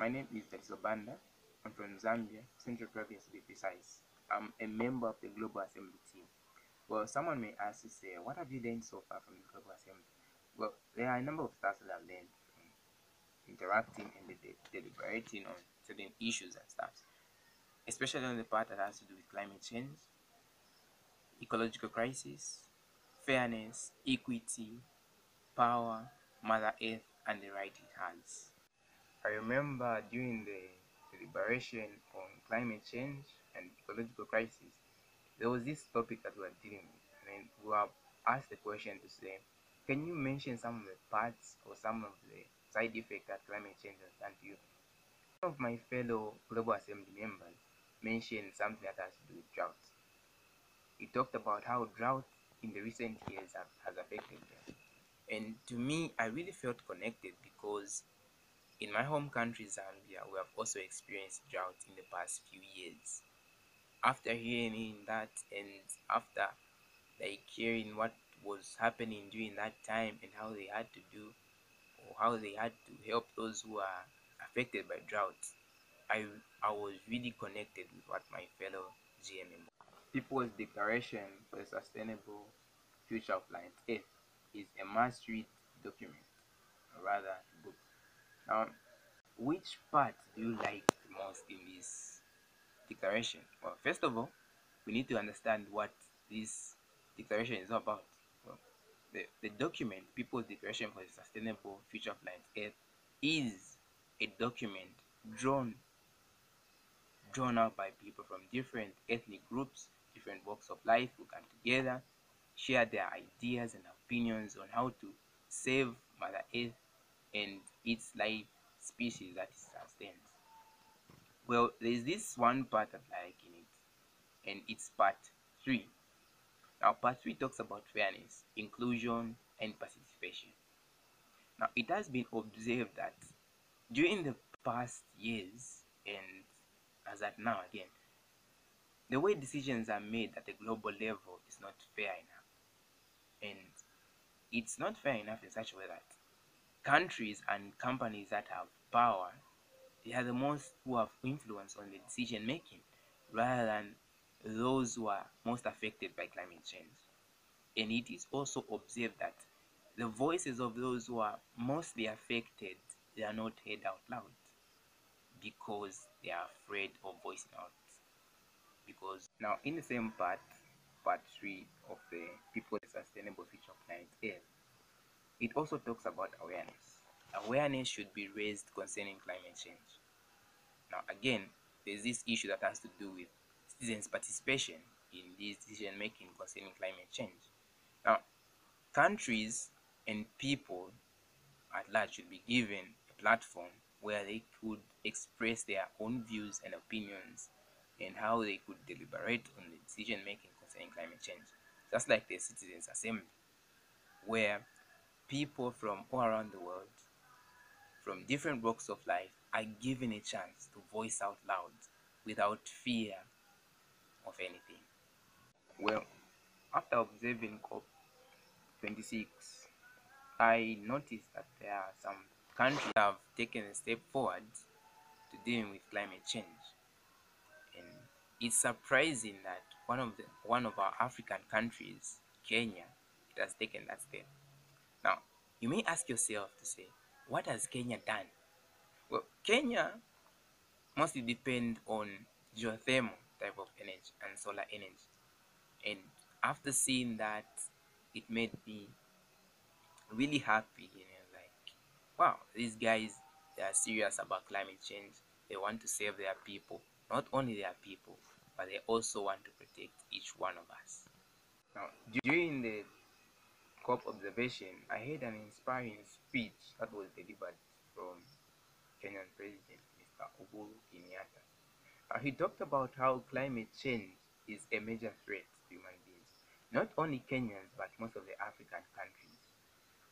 My name is Dalisto Banda. I'm from Zambia, Central Province to be precise. I'm a member of the Global Assembly team. Well, someone may ask to say, what have you learned so far from the Global Assembly? Well, there are a number of stuff that I've learned from interacting and deliberating on certain issues and stuff, especially on the part that has to do with climate change, ecological crisis, fairness, equity, power, Mother Earth, and the right it has. I remember during the deliberation on climate change and ecological crisis, there was this topic that we were dealing with, and we were asked the question to say, can you mention some of the parts or some of the side effects that climate change has done to you? One of my fellow Global Assembly members mentioned something that has to do with drought. He talked about how drought in the recent years has affected them. And to me, I really felt connected because in my home country, Zambia, we have also experienced drought in the past few years. After hearing that and after hearing what was happening during that time and how they had to do or how they had to help those who are affected by drought, I was really connected with what my fellow GMM. People's Declaration for a Sustainable Future of Planet Earth is a must-read document, or rather book. Now, which part do you like the most in this declaration? Well, first of all, we need to understand what this declaration is about. Well, the document, People's Declaration for a Sustainable Future of Planet Earth, is a document drawn out by people from different ethnic groups, different walks of life who come together, share their ideas and opinions on how to save Mother Earth and its life species that it sustains. Well, there's this one part that I like in it, and it's part 3. Now, part 3 talks about fairness, inclusion, and participation. Now, it has been observed that during the past years, and as at now again, the way decisions are made at a global level is not fair enough. And it's not fair enough in such a way that countries and companies that have power, they are the most who have influence on the decision making rather than those who are most affected by climate change. And it is also observed that the voices of those who are mostly affected, they are not heard out loud because they are afraid of voicing out. Because now in the same part 3 of the People's Sustainable Future of Planet Earth, it also talks about awareness. Awareness should be raised concerning climate change. Now again, there's this issue that has to do with citizens' participation in this decision making concerning climate change. Now, countries and people at large should be given a platform where they could express their own views and opinions and how they could deliberate on the decision making concerning climate change. Just like the Citizens' Assembly, where people from all around the world, from different walks of life, are given a chance to voice out loud without fear of anything. Well, after observing COP26, I noticed that there are some countries that have taken a step forward to dealing with climate change. And it's surprising that one of our African countries, Kenya, it has taken that step. Now, you may ask yourself to say, what has Kenya done? Well, Kenya mostly depend on geothermal type of energy and solar energy. And after seeing that, it made me really happy, like, wow, these guys, they are serious about climate change. They want to save their people, not only their people, but they also want to protect each one of us. Now, during the COP observation, I heard an inspiring speech that was delivered from Kenyan President Mr. Uhuru Kenyatta. He talked about how climate change is a major threat to human beings, not only Kenyans, but most of the African countries.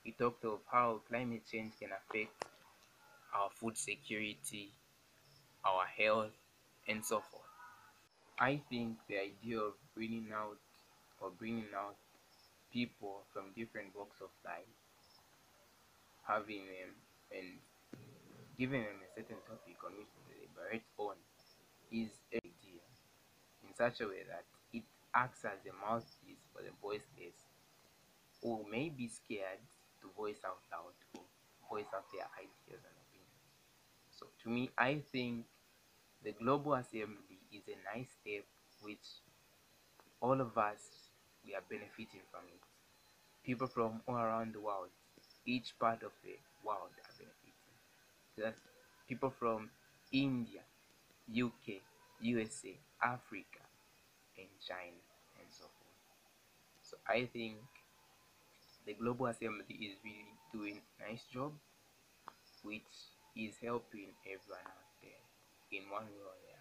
He talked of how climate change can affect our food security, our health, and so forth. I think the idea of bringing out people from different walks of life, having them and giving them a certain topic on which to deliberate on is a idea in such a way that it acts as a mouthpiece for the voiceless who may be scared to voice out loud or voice out their ideas and opinions. So to me, I think the Global Assembly is a nice step which all of us, we are benefiting from it. People from all around the world, each part of the world are benefiting. That's people from India, UK, USA, Africa, and China, and so forth. So I think the Global Assembly is really doing a nice job, which is helping everyone out there in one way or the other.